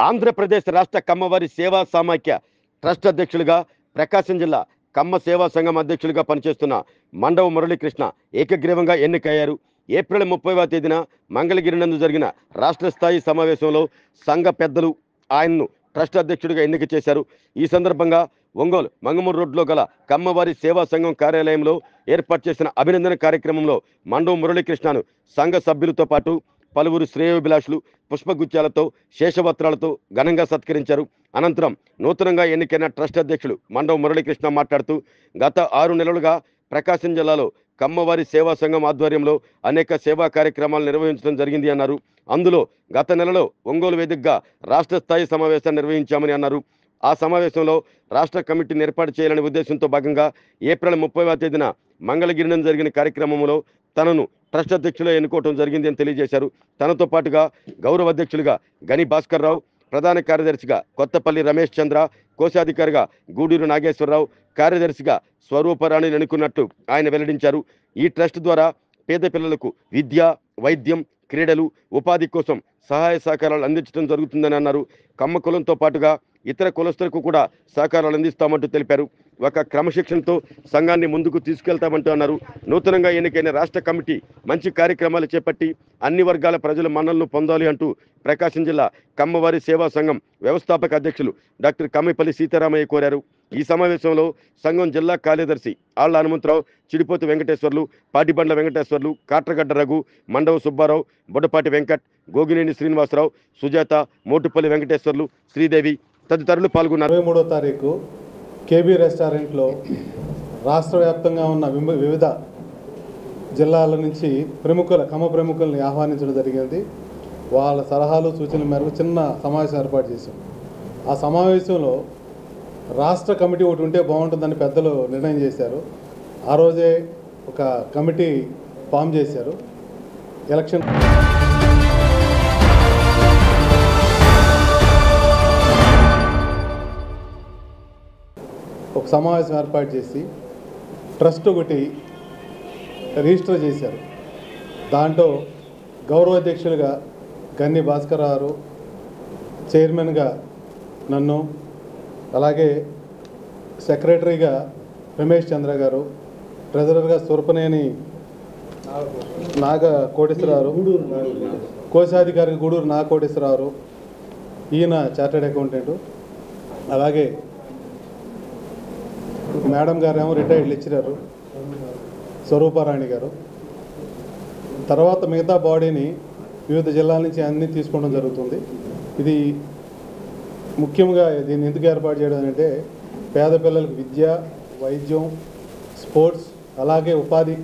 ఆంధ్రప్రదేశ్ రాష్ట్ర కమ్మవారి సేవా సామాఖ్య ట్రస్ట్ అధ్యక్షులుగా ప్రకాశం జిల్లా కమ్మ సేవా సంఘం అధ్యక్షులుగా పనిచేస్తున్న మండవ మురళీకృష్ణ ఏకగ్రీవంగా ఎన్నికయ్యారు. ఏప్రిల్ 30వ తేదీన మంగళగిరి నందు జరిగిన రాష్ట్ర స్థాయి సమావేశంలో సంఘ పెద్దలు ఆయన్ను ట్రస్ట్ అధ్యక్షుడిగా ఎన్నిక చేశారు. ఈ సందర్భంగా ఒంగోలు మంగమూరు రోడ్లో గల కమ్మవారి సేవా సంఘం కార్యాలయంలో ఏర్పాటు చేసిన అభినందన కార్యక్రమంలో మండవ మురళీకృష్ణను సంఘ సభ్యులతో పాటు పలువురు శ్రేయోభిలాషులు పుష్పగుచ్చాలతో శేషవస్త్రాలతో ఘనంగా సత్కరించారు. అనంతరం నూతనంగా ఎన్నికైన ట్రస్ట్ అధ్యక్షులు మండవ మురళీకృష్ణ మాట్లాడుతూ గత 6 నెలలుగా ప్రకాశం జిల్లాలో కమ్మవారి సేవా సంఘం ఆధ్వర్యంలో అనేక సేవా కార్యక్రమాలు నిర్వహించడం జరిగింది అన్నారు. అందులో గత నెలలో ఒంగోలు వేదికగా రాష్ట్ర స్థాయి సమావేశాన్ని నిర్వహించామని అన్నారు. ఆ సమావేశంలో రాష్ట్ర కమిటీని ఏర్పాటు చేయాలనే ఉద్దేశంతో భాగంగా ఏప్రిల్ 30వ తేదీన మంగళగిరి నందు జరిగిన కార్యక్రమంలో తనను ట్రస్ట్ అధ్యక్షులుగా ఎన్నుకోవడం జరిగింది అని తెలియజేశారు. తనతో పాటుగా గౌరవ అధ్యక్షులుగా గని భాస్కర్ రావు, ప్రధాన కార్యదర్శిగా కొత్తపల్లి రమేష్ చంద్ర, కోశాధికారిగా గూడూరు నాగేశ్వరరావు, కార్యదర్శిగా స్వరూపరాణిని ఎన్నుకున్నట్టు ఆయన వెల్లడించారు. ఈ ట్రస్ట్ ద్వారా పేద పిల్లలకు విద్య, వైద్యం, క్రీడలు, ఉపాధి కోసం సహాయ సహకారాలు అందించడం జరుగుతుందని అన్నారు. కమ్మ కులంతో పాటుగా ఇతర కులస్తులకు కూడా సహకారాలు అందిస్తామంటూ తెలిపారు. ఒక క్రమశిక్షణతో సంఘాన్ని ముందుకు తీసుకెళ్తామంటూ అన్నారు. నూతనంగా ఎన్నికైన రాష్ట్ర కమిటీ మంచి కార్యక్రమాలు చేపట్టి అన్ని వర్గాల ప్రజల మన్ననలు పొందాలి అంటూ ప్రకాశం జిల్లా కమ్మవారి సేవా సంఘం వ్యవస్థాపక అధ్యక్షులు డాక్టర్ కమ్మిపల్లి సీతారామయ్య కోరారు. ఈ సమావేశంలో సంఘం జిల్లా కార్యదర్శి ఆళ్ల హనుమంతరావు, చిడిపోతు వెంకటేశ్వర్లు, పాటిబండ్ల వెంకటేశ్వర్లు, కాట్రగడ్డ రఘు, మండవ సుబ్బారావు, బొడ్డపాటి వెంకట్, గోగినేని శ్రీనివాసరావు, సుజాత, మోటుపల్లి వెంకటేశ్వర్లు, శ్రీదేవి తదితరులు పాల్గొన్నారు. 23వ తారీఖు కేబీ రెస్టారెంట్లో రాష్ట్ర వ్యాప్తంగా ఉన్న వివిధ జిల్లాల నుంచి కమ్మ ప్రముఖుల్ని ఆహ్వానించడం జరిగింది. వాళ్ళ సలహాలు సూచనల మేరకు చిన్న సమావేశం ఏర్పాటు చేశాం. ఆ సమావేశంలో రాష్ట్ర కమిటీ ఒకటి ఉంటే బాగుంటుందని పెద్దలు నిర్ణయం చేశారు. ఆ రోజే ఒక కమిటీ ఫామ్ చేశారు. ఎలక్షన్ ఒక సమావేశం ఏర్పాటు చేసి ట్రస్ట్ ఒకటి రిజిస్టర్ చేశారు. దాంట్లో గౌరవ అధ్యక్షులుగా గన్ని భాస్కర్ గారు, చైర్మన్గా నన్ను, అలాగే సెక్రటరీగా రమేష్ చంద్ర గారు, ట్రెజరర్గా సురపనేని నాగ కోటేశ్వరరావు, కోశాధికారిగా గూడూరు నాగ కోటేశ్వరరావు, ఈయన చార్టెడ్ అకౌంటెంట్, అలాగే మేడం గారు ఏమో రిటైర్డ్ లెక్చరర్ స్వరూపారాణి గారు. తర్వాత మిగతా బాడీని వివిధ జిల్లాల నుంచి అన్నీ తీసుకోవడం జరుగుతుంది. ఇది ముఖ్యంగా దీన్ని ఎందుకు ఏర్పాటు చేయడం అంటే పేద పిల్లలకు విద్య, వైద్యం, స్పోర్ట్స్, అలాగే ఉపాధి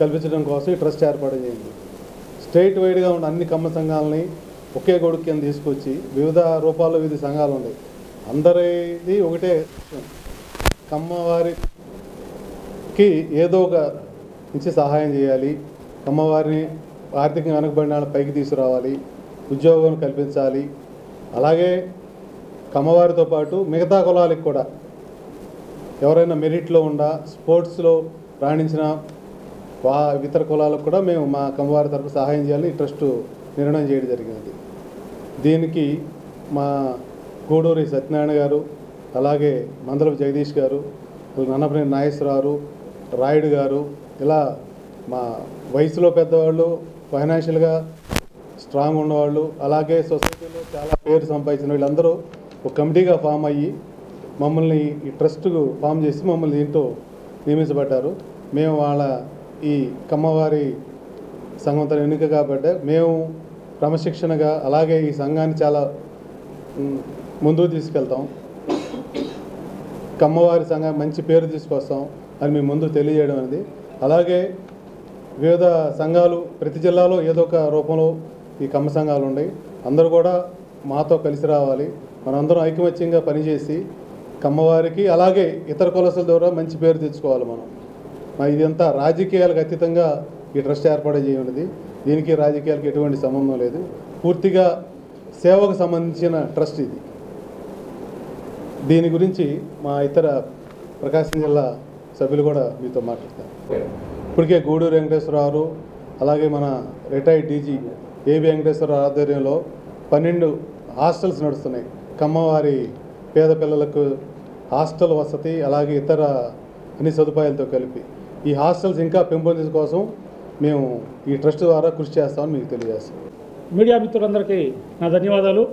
కల్పించడం కోసం ఈ ట్రస్ట్ ఏర్పాటు చేయండి. స్టేట్ వైడ్గా ఉన్న అన్ని కమ్మ సంఘాలని ఒకే గొడుగు కింద తీసుకొచ్చి వివిధ రూపాల్లో వివిధ సంఘాలు ఉన్నాయి. అందరిది ఒకటే, కమ్మవారికి ఏదో ఒక నుంచి సహాయం చేయాలి, కమ్మవారిని ఆర్థికంగా వెనకబడిన వాళ్ళ పైకి తీసుకురావాలి, ఉద్యోగం కల్పించాలి. అలాగే కమ్మవారితో పాటు మిగతా కులాలకు కూడా ఎవరైనా మెరిట్లో ఉండా స్పోర్ట్స్లో రాణించిన ఇతర కులాలకు కూడా మేము మా కమ్మవారి తరఫు సహాయం చేయాలని ఈ ట్రస్ట్ నిర్ణయం చేయడం జరిగింది. దీనికి మా గూడూరి సత్యనారాయణ గారు, అలాగే మందలపు జగదీష్ గారు, నన్నపనేని నాగేశ్వరరావు, రాయుడు గారు, ఇలా మా వయసులో పెద్దవాళ్ళు, ఫైనాన్షియల్గా స్ట్రాంగ్ ఉన్నవాళ్ళు, అలాగే సొసైటీలో చాలా పేరు సంపాదించిన వీళ్ళందరూ ఒక కమిటీగా ఫామ్ అయ్యి మమ్మల్ని ఈ ట్రస్ట్కు ఫామ్ చేసి మమ్మల్ని దీంట్లో నియమించబడ్డారు. మేము వాళ్ళ ఈ కమ్మవారి సంఘంతో ఎన్నిక కాబట్టి మేము క్రమశిక్షణగా అలాగే ఈ సంఘాన్ని చాలా ముందుకు తీసుకెళ్తాం, కమ్మవారి సంఘం మంచి పేరు తీసుకొస్తాం అని మేము ముందు తెలియజేయడం అనేది. అలాగే వివిధ సంఘాలు ప్రతి జిల్లాలో ఏదో ఒక రూపంలో ఈ కమ్మ సంఘాలు ఉన్నాయి. అందరూ కూడా మాతో కలిసి రావాలి, మనందరం ఐకమత్యంగా పనిచేసి కమ్మవారికి అలాగే ఇతర కులస్తుల ద్వారా మంచి పేరు తెచ్చుకోవాలి. మనం ఇదంతా రాజకీయాలకు అతీతంగా ఈ ట్రస్ట్ ఏర్పాటు చేయనున్నది. దీనికి రాజకీయాలకు ఎటువంటి సంబంధం లేదు, పూర్తిగా సేవకు సంబంధించిన ట్రస్ట్ ఇది. దీని గురించి మా ఇతర ప్రకాశం జిల్లా సభ్యులు కూడా మీతో మాట్లాడతారు. ఇప్పటికే గూడూరు వెంకటేశ్వరరావు, అలాగే మన రిటైర్డ్ డీజీ ఏబి వెంకటేశ్వరరావు ఆధ్వర్యంలో 12 హాస్టల్స్ నడుస్తున్నాయి. కమ్మవారి పేద పిల్లలకు హాస్టల్ వసతి, అలాగే ఇతర అన్ని సదుపాయాలతో కలిపి ఈ హాస్టల్స్ ఇంకా పెంపొందించడం కోసం మేము ఈ ట్రస్ట్ ద్వారా కృషి చేస్తామని మీకు తెలియజేస్తాం. మీడియా మిత్రులందరికీ నా ధన్యవాదాలు.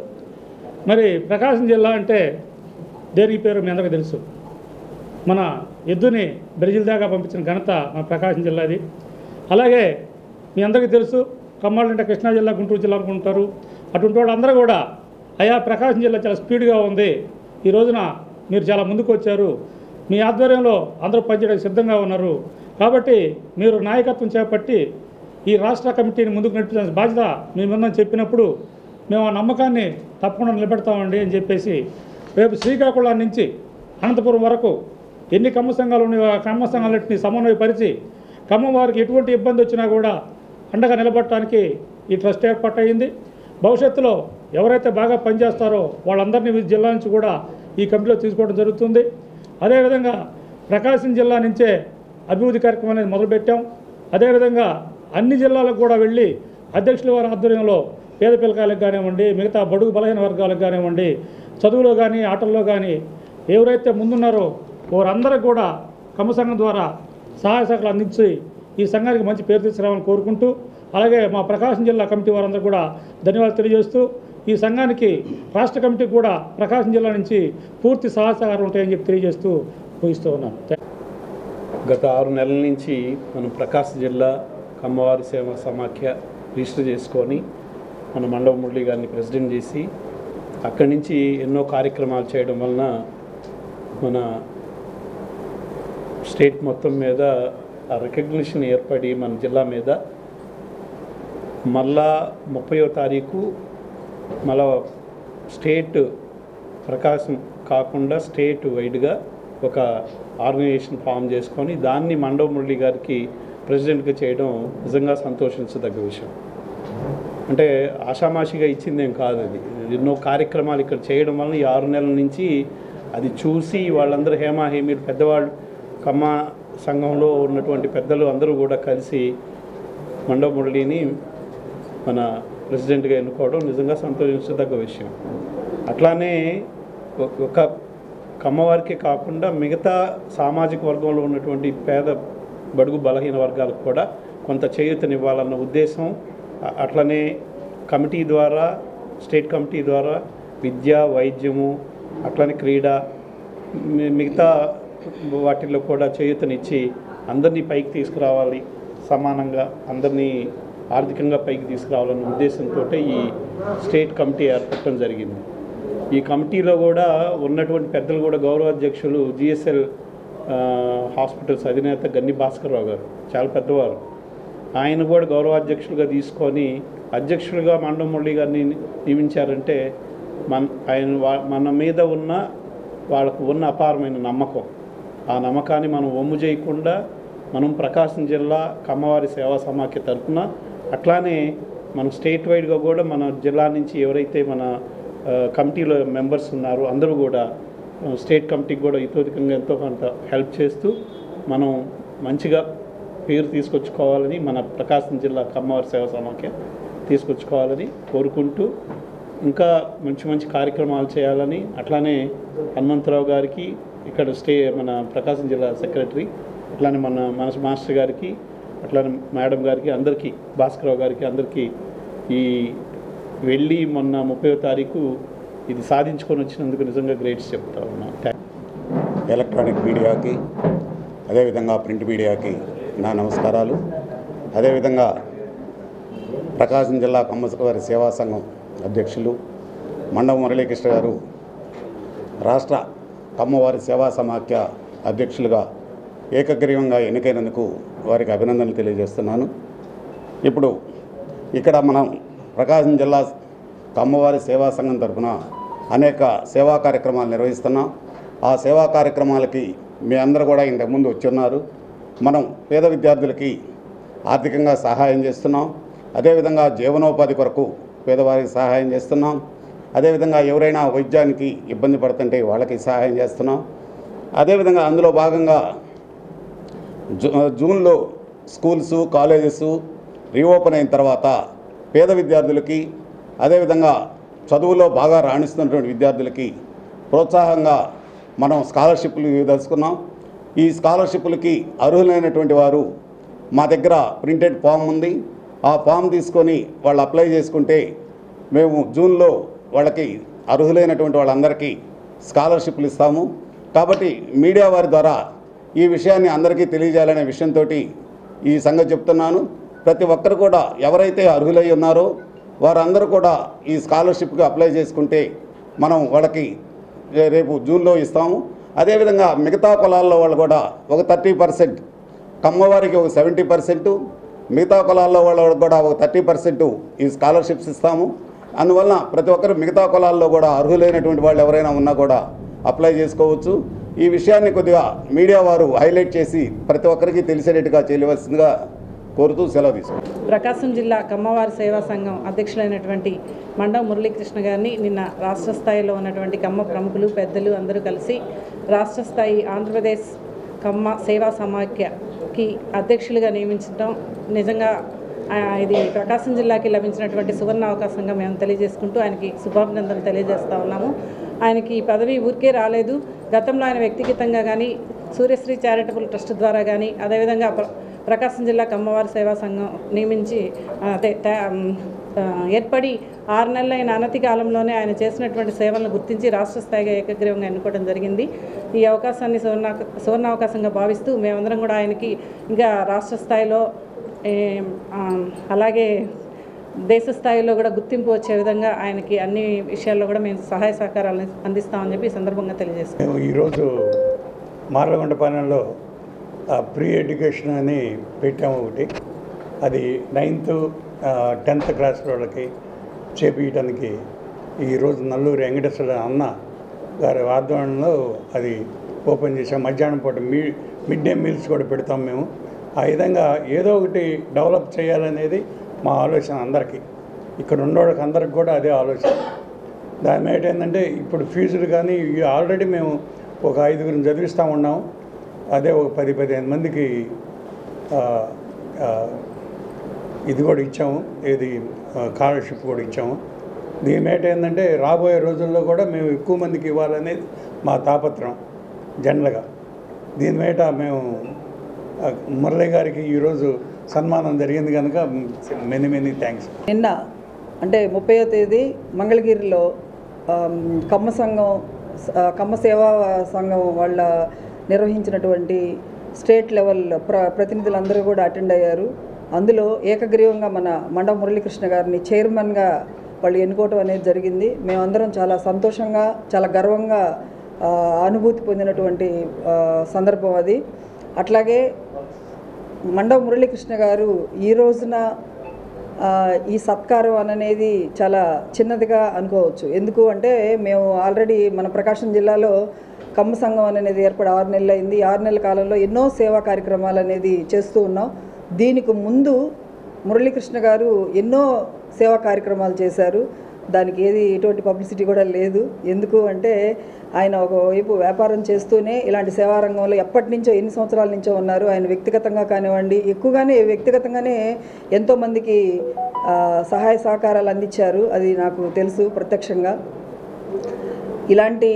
మరి ప్రకాశం జిల్లా అంటే దేనికి పేరు మీ అందరికీ తెలుసు. మన ఎద్దుని బ్రెజిల్ దాకా పంపించిన ఘనత మన ప్రకాశం జిల్లాది. అలాగే మీ అందరికీ తెలుసు, కమ్మాళ్ళు అంటే కృష్ణా జిల్లా, గుంటూరు జిల్లా అనుకుంటారు. అటువంటి వాళ్ళు అందరూ కూడా అయా ప్రకాశం జిల్లా చాలా స్పీడ్గా ఉంది, ఈ రోజున మీరు చాలా ముందుకు వచ్చారు, మీ ఆధ్వర్యంలో అందరూ పనిచేయడానికి సిద్ధంగా ఉన్నారు, కాబట్టి మీరు నాయకత్వం చేపట్టి ఈ రాష్ట్ర కమిటీని ముందుకు నడిపించాల్సిన బాధ్యత మేముందని చెప్పినప్పుడు మేము ఆ నమ్మకాన్ని తప్పకుండా నిలబెడతామండి అని చెప్పేసి రేపు శ్రీకాకుళం నుంచి అనంతపురం వరకు ఎన్ని కమ్మ సంఘాలు ఉన్నాయో ఆ కమ్మ సంఘాలన్నింటినీ సమన్వయపరిచి కమ్మవారికి ఎటువంటి ఇబ్బంది వచ్చినా కూడా అండగా నిలబడటానికి ఈ ట్రస్ట్ ఏర్పాటయింది. భవిష్యత్తులో ఎవరైతే బాగా పనిచేస్తారో వాళ్ళందరినీ జిల్లా నుంచి కూడా ఈ కమిటీలో తీసుకోవడం జరుగుతుంది. అదేవిధంగా ప్రకాశం జిల్లా నుంచే అభివృద్ధి కార్యక్రమం అనేది మొదలుపెట్టాం. అదేవిధంగా అన్ని జిల్లాలకు కూడా వెళ్ళి అధ్యక్షుల వారి ఆధ్వర్యంలో పేద పిల్లకాయలకు కానివ్వండి, మిగతా బడుగు బలహీన వర్గాలకు కానివ్వండి, చదువులో కానీ ఆటల్లో కానీ ఎవరైతే ముందున్నారో వారందరికీ కూడా కమ్మ సంఘం ద్వారా సహాయ సహకారాలు అందించి ఈ సంఘానికి మంచి పేరు తీసుకురావాలని కోరుకుంటూ, అలాగే మా ప్రకాశం జిల్లా కమిటీ వారందరూ కూడా ధన్యవాదాలు తెలియజేస్తూ, ఈ సంఘానికి రాష్ట్ర కమిటీకి కూడా ప్రకాశం జిల్లా నుంచి పూర్తి సహాయ సహకారం ఉంటాయని చెప్పి తెలియజేస్తూ ఊహిస్తూ ఉన్నాను. గత 6 నెలల నుంచి మనం ప్రకాశం జిల్లా కమ్మవారి సేవా సమాఖ్య రిజిస్టర్ చేసుకొని మన మండవ మురళి గారిని ప్రెసిడెంట్ చేసి అక్కడి నుంచి ఎన్నో కార్యక్రమాలు చేయడం వలన మన స్టేట్ మొత్తం మీద ఆ రికగ్నిషన్ ఏర్పడి మన జిల్లా మీద మళ్ళా 30వ తారీఖు మళ్ళా స్టేట్ ప్రకాశం కాకుండా స్టేట్ వైడ్గా ఒక ఆర్గనైజేషన్ ఫామ్ చేసుకొని దాన్ని మండవ మురళి గారికి ప్రెసిడెంట్గా చేయడం నిజంగా సంతోషించదగ్గ విషయం. అంటే ఆషామాషిగా ఇచ్చిందేం కాదు, అది ఎన్నో కార్యక్రమాలు ఇక్కడ చేయడం వలన ఈ 6 నెలల నుంచి అది చూసి వాళ్ళందరూ హేమీలు పెద్దవాళ్ళు కమ్మ సంఘంలో ఉన్నటువంటి పెద్దలు అందరూ కూడా కలిసి మండవ మురళిని మన ప్రెసిడెంట్గా ఎన్నుకోవడం నిజంగా సంతోషించదగ్గ విషయం. అట్లానే ఒక కమ్మవారికే కాకుండా మిగతా సామాజిక వర్గంలో ఉన్నటువంటి పేద బడుగు బలహీన వర్గాలకు కూడా కొంత చేయూతనివ్వాలన్న ఉద్దేశం. అట్లనే కమిటీ ద్వారా, స్టేట్ కమిటీ ద్వారా విద్య, వైద్యము, అట్లనే క్రీడ, మిగతా వాటిల్లో కూడా చేయూతనిచ్చి అందరినీ పైకి తీసుకురావాలి, సమానంగా అందరినీ ఆర్థికంగా పైకి తీసుకురావాలన్న ఉద్దేశంతో ఈ స్టేట్ కమిటీ ఏర్పడటం జరిగింది. ఈ కమిటీలో కూడా ఉన్నటువంటి పెద్దలు కూడా గౌరవాధ్యక్షులు జిఎస్ఎల్ హాస్పిటల్స్ అధినేత గన్ని భాస్కర్రావు గారు చాలా పెద్దవారు, ఆయన కూడా గౌరవాధ్యక్షులుగా తీసుకొని అధ్యక్షులుగా మండవ మురళి గారిని నియమించారంటే మన మీద ఉన్న వాళ్ళకు ఉన్న అపారమైన నమ్మకం, ఆ నమ్మకాన్ని మనం వమ్ము చేయకుండా మనం ప్రకాశం జిల్లా కమ్మవారి సేవా సమాఖ్య తరఫున అట్లానే మనం స్టేట్ వైడ్గా కూడా మన జిల్లా నుంచి ఎవరైతే మన కమిటీలో మెంబర్స్ ఉన్నారో అందరూ కూడా స్టేట్ కమిటీకి కూడా ఇతోధికంగా ఎంతో కొంత హెల్ప్ చేస్తూ మనం మంచిగా పేరు తీసుకొచ్చుకోవాలని, మన ప్రకాశం జిల్లా కమ్మవారి సేవా సమాఖ్య తీసుకొచ్చుకోవాలని కోరుకుంటూ ఇంకా మంచి మంచి కార్యక్రమాలు చేయాలని, అట్లానే హనుమంతరావు గారికి ఇక్కడ మన ప్రకాశం జిల్లా సెక్రటరీ, అట్లానే మన మాస్టర్ గారికి, అట్లానే మేడం గారికి, అందరికీ భాస్కరరావు గారికి అందరికీ ఈ వెళ్ళి మొన్న 30వ తారీఖు ఇది సాధించుకొని వచ్చినందుకు నిజంగా గ్రేట్స్ చెప్తా ఉన్నాను. ఎలక్ట్రానిక్ మీడియాకి, అదేవిధంగా ప్రింట్ మీడియాకి నా నమస్కారాలు. అదేవిధంగా ప్రకాశం జిల్లా కమ్మవారి సేవా సంఘం అధ్యక్షులు మండవ మురళీకృష్ణ గారు రాష్ట్ర కమ్మవారి సేవా సమాఖ్య అధ్యక్షులుగా ఏకగ్రీవంగా ఎన్నికైనందుకు వారికి అభినందనలు తెలియజేస్తున్నాను. ఇప్పుడు ఇక్కడ మనం ప్రకాశం జిల్లా కమ్మవారి సేవా సంఘం తరఫున అనేక సేవా కార్యక్రమాలు నిర్వహిస్తున్నాం. ఆ సేవా కార్యక్రమాలకి మీ అందరూ కూడా ఇంతకుముందు వచ్చున్నారు. మనం పేద విద్యార్థులకి ఆర్థికంగా సహాయం చేస్తున్నాం. అదేవిధంగా జీవనోపాధి కొరకు పేదవారికి సహాయం చేస్తున్నాం. అదేవిధంగా ఎవరైనా వైద్యానికి ఇబ్బంది పడుతుంటే వాళ్ళకి సహాయం చేస్తున్నాం. అదేవిధంగా అందులో భాగంగా జూన్లో స్కూల్స్, కాలేజెస్ రీఓపెన్ అయిన తర్వాత పేద విద్యార్థులకి, అదేవిధంగా చదువులో బాగా రాణిస్తున్నటువంటి విద్యార్థులకి ప్రోత్సాహంగా మనం స్కాలర్షిప్లు దలుచుకున్నాం. ఈ స్కాలర్షిప్లకి అర్హులైనటువంటి వారు మా దగ్గర ప్రింటెడ్ ఫామ్ ఉంది. ఆ ఫామ్ తీసుకొని వాళ్ళు అప్లై చేసుకుంటే మేము జూన్లో వాళ్ళకి అర్హులైనటువంటి వాళ్ళందరికీ స్కాలర్షిప్లు ఇస్తాము. కాబట్టి మీడియా వారి ద్వారా ఈ విషయాన్ని అందరికీ తెలియజేయాలనే విషయంతో ఈ సంగతి చెప్తున్నాను. ప్రతి ఒక్కరు కూడా ఎవరైతే అర్హులై ఉన్నారో వారందరూ కూడా ఈ స్కాలర్షిప్కి అప్లై చేసుకుంటే మనం వాళ్ళకి రేపు జూన్లో ఇస్తాము. అదేవిధంగా మిగతా కులాల్లో వాళ్ళు కూడా ఒక 30%, కమ్మవారికి ఒక 70%, మిగతా కులాల్లో వాళ్ళకి కూడా ఒక 30% ఈ స్కాలర్షిప్స్ ఇస్తాము. అందువల్ల ప్రతి ఒక్కరు మిగతా కులాల్లో కూడా అర్హులైనటువంటి వాళ్ళు ఎవరైనా ఉన్నా కూడా అప్లై చేసుకోవచ్చు. ఈ విషయాన్ని కొద్దిగా మీడియా వారు హైలైట్ చేసి ప్రతి ఒక్కరికి తెలిసేటట్టుగా చేయవలసిందిగా కోరుతూ సెలవు తీసుకుంటాం. ప్రకాశం జిల్లా కమ్మవారి సేవా సంఘం అధ్యక్షులైనటువంటి మండవ మురళీకృష్ణ గారిని నిన్న రాష్ట్ర స్థాయిలో ఉన్నటువంటి కమ్మ ప్రముఖులు పెద్దలు అందరూ కలిసి రాష్ట్ర స్థాయి ఆంధ్రప్రదేశ్ కమ్మ సేవా సమాఖ్యకి అధ్యక్షులుగా నియమించడం నిజంగా ఇది ప్రకాశం జిల్లాకి లభించినటువంటి సువర్ణ అవకాశంగా మేము తెలియజేసుకుంటూ ఆయనకి శుభాభినందనలు తెలియజేస్తూ ఉన్నాము. ఆయనకి ఈ పదవి ఊరికే రాలేదు. గతంలో ఆయన వ్యక్తిగతంగా కానీ సూర్యశ్రీ చారిటబుల్ ట్రస్ట్ ద్వారా కానీ అదేవిధంగా ప్రకాశం జిల్లా కమ్మవారి సేవా సంఘం నియమించి ఏర్పడి 6 నెలలైన అనతి కాలంలోనే ఆయన చేసినటువంటి సేవలను గుర్తించి రాష్ట్ర స్థాయిగా ఏకగ్రీవంగా ఎన్నుకోవడం జరిగింది. ఈ అవకాశాన్ని సువర్ణ అవకాశంగా భావిస్తూ మేమందరం కూడా ఆయనకి ఇంకా రాష్ట్ర స్థాయిలో అలాగే దేశ స్థాయిలో కూడా గుర్తింపు వచ్చే విధంగా ఆయనకి అన్ని విషయాల్లో కూడా మేము సహాయ సహకారాలను అందిస్తామని చెప్పి ఈ సందర్భంగా తెలియజేస్తాం. మేము ఈరోజు మార్లగొండపాలెంలో ప్రీ ఎడ్యుకేషన్ అని పెట్టాము ఒకటి. అది 9th, 10th క్లాస్ వాళ్ళకి చేపించడానికి ఈరోజు నల్లూరు వెంకటేశ్వర అన్న గారి ఆధ్వర్యంలో అది ఓపెన్ చేసాం. మధ్యాహ్నం పూట మిడ్ డే మీల్స్ కూడా పెడతాం మేము. ఆ విధంగా ఏదో ఒకటి డెవలప్ చేయాలనేది మా ఆలోచన అందరికీ. ఇక్కడ ఉన్నోళ్ళకి అందరికి కూడా అదే ఆలోచన. దాని మీద ఏంటంటే ఇప్పుడు ఫీజులు కానీ ఆల్రెడీ మేము ఒక 5గురిని చదివిస్తూ ఉన్నాము. అదే ఒక 10-15 మందికి ఇది కూడా ఇచ్చాము, ఏది స్కాలర్షిప్ కూడా ఇచ్చాము. దీని మీద ఏంటంటే రాబోయే రోజుల్లో కూడా మేము ఎక్కువ మందికి ఇవ్వాలనేది మా తాపత్రం జనరల్గా. దీని మీద మేము మురళి గారికి ఈరోజు సన్మానం జరిగింది కనుక మెనీ థ్యాంక్స్. నిన్న అంటే 30వ తేదీ మంగళగిరిలో కమ్మ సేవా సంఘం వాళ్ళ నిర్వహించినటువంటి స్టేట్ లెవెల్ ప్రతినిధులందరూ కూడా అటెండ్ అయ్యారు. అందులో ఏకగ్రీవంగా మన మండవ మురళీకృష్ణ గారిని చైర్మన్గా వాళ్ళు ఎన్నుకోవటం అనేది జరిగింది. మేమందరం చాలా సంతోషంగా చాలా గర్వంగా అనుభూతి పొందినటువంటి సందర్భం అది. అట్లాగే మండవ మురళీకృష్ణ గారు ఈ రోజున ఈ సత్కారం అనేది చాలా చిన్నదిగా అనుకోవచ్చు. ఎందుకు అంటే మేము ఆల్రెడీ మన ప్రకాశం జిల్లాలో కమ్మ సంఘం అనేది ఏర్పడి 6 నెలలు అయింది. 6 నెలల కాలంలో ఎన్నో సేవా కార్యక్రమాలు అనేది చేస్తూ ఉన్నాం. దీనికి ముందు మురళీకృష్ణ గారు ఎన్నో సేవా కార్యక్రమాలు చేశారు. దానికి ఎటువంటి పబ్లిసిటీ కూడా లేదు. ఎందుకు అంటే ఆయన ఒకవైపు వ్యాపారం చేస్తూనే ఇలాంటి సేవా రంగంలో ఎప్పటి నుంచో ఎన్ని సంవత్సరాల నుంచో ఉన్నారు. ఆయన వ్యక్తిగతంగా కానివ్వండి ఎక్కువగానే వ్యక్తిగతంగానే ఎంతోమందికి సహాయ సహకారాలు అందించారు. అది నాకు తెలుసు ప్రత్యక్షంగా. ఇలాంటి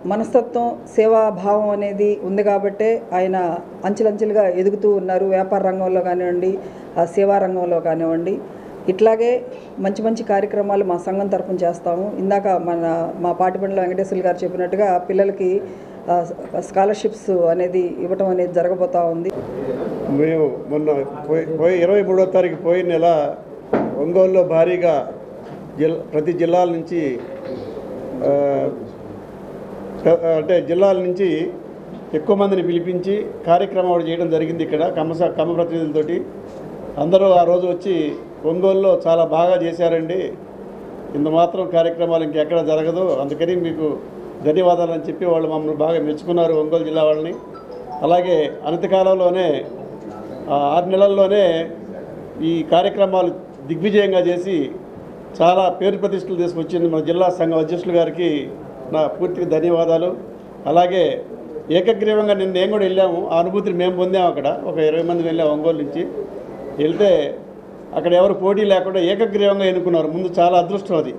మనస్తత్వం సేవాభావం అనేది ఉంది కాబట్టే ఆయన అంచెలంచెలుగా ఎదుగుతూ ఉన్నారు. వ్యాపార రంగంలో కానివ్వండి సేవా రంగంలో కానివ్వండి. ఇట్లాగే మంచి మంచి కార్యక్రమాలు మా సంఘం తరఫున చేస్తాము. ఇందాక మా పాటిబండ్ల వెంకటేశ్వర గారు చెప్పినట్టుగా పిల్లలకి స్కాలర్షిప్స్ అనేది ఇవ్వటం అనేది జరగబోతూ ఉంది. మేము మొన్న 23వ తారీఖు పోయిన నెల ఒంగోలులో భారీగా ప్రతి జిల్లాల నుంచి అంటే జిల్లాల నుంచి ఎక్కువ మందిని పిలిపించి కార్యక్రమం చేయడం జరిగింది. ఇక్కడ కమ్మ ప్రతినిధులతోటి అందరూ ఆ రోజు వచ్చి ఒంగోలులో చాలా బాగా చేశారండి, ఇంత మాత్రం కార్యక్రమాలు ఇంకెక్కడ జరగదు, అందుకని మీకు ధన్యవాదాలు అని చెప్పి వాళ్ళు మమ్మల్ని బాగా మెచ్చుకున్నారు ఒంగోలు జిల్లా వాళ్ళని. అలాగే అనతి కాలంలోనే 6 నెలల్లోనే ఈ కార్యక్రమాలు దిగ్విజయంగా చేసి చాలా పేరు ప్రతిష్టలు తీసుకొచ్చింది మన జిల్లా సంఘం అధ్యక్షులు గారికి నా పూర్తిగా ధన్యవాదాలు. అలాగే ఏకగ్రీవంగా నేను కూడా వెళ్ళాము, ఆ అనుభూతిని మేము పొందాము. అక్కడ ఒక 20 మంది వెళ్ళాము ఒంగోలు నుంచి. వెళ్తే అక్కడ ఎవరు పోటీ లేకుండా ఏకగ్రీవంగా ఎన్నుకున్నారు. ముందు చాలా అదృష్టం అది.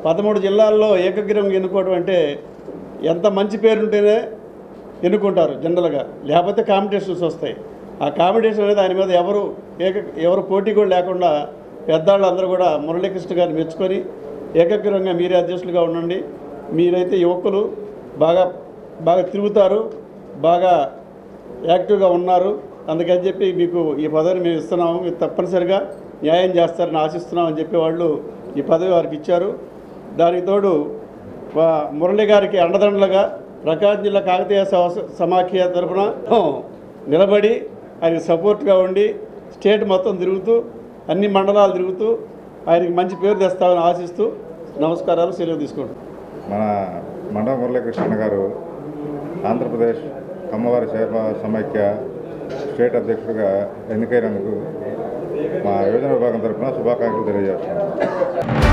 13 జిల్లాల్లో ఏకగ్రీవంగా ఎన్నుకోవడం అంటే ఎంత మంచి పేరుంటేనే ఎన్నుకుంటారు జనరల్గా, లేకపోతే కాంపిటీషన్స్ వస్తాయి. ఆ కాంపిటీషన్ అనేది ఆయన మీద ఎవరు పోటీ కూడా లేకుండా పెద్దవాళ్ళు అందరూ కూడా మురళీకృష్ణ గారిని మెచ్చుకొని ఏకగ్రీవంగా మీరే అధ్యక్షులుగా ఉండండి, మీరైతే యువకులు బాగా తిరుగుతారు, బాగా యాక్టివ్గా ఉన్నారు, అందుకని చెప్పి మీకు ఈ పదవిని మేము ఇస్తున్నాము, మీరు తప్పనిసరిగా న్యాయం చేస్తారని ఆశిస్తున్నామని చెప్పి వాళ్ళు ఈ పదవి వారికి ఇచ్చారు. దానికి తోడు మురళి గారికి అండదండలుగా ప్రకాశం జిల్లా కాకతీయ సమాఖ్య తరఫున నిలబడి ఆయనకి సపోర్ట్గా ఉండి స్టేట్ మొత్తం తిరుగుతూ అన్ని మండలాలు తిరుగుతూ ఆయనకి మంచి పేరు తెస్తామని ఆశిస్తూ నమస్కారాలు, సెలవు తీసుకుంటాం. మన మండవ మురళీకృష్ణ గారు ఆంధ్రప్రదేశ్ కమ్మవారి సేవా సమైక్య స్టేట్ అధ్యక్షుడిగా ఎన్నికైనందుకు మా యోజన విభాగం తరఫున శుభాకాంక్షలు తెలియజేస్తున్నాను.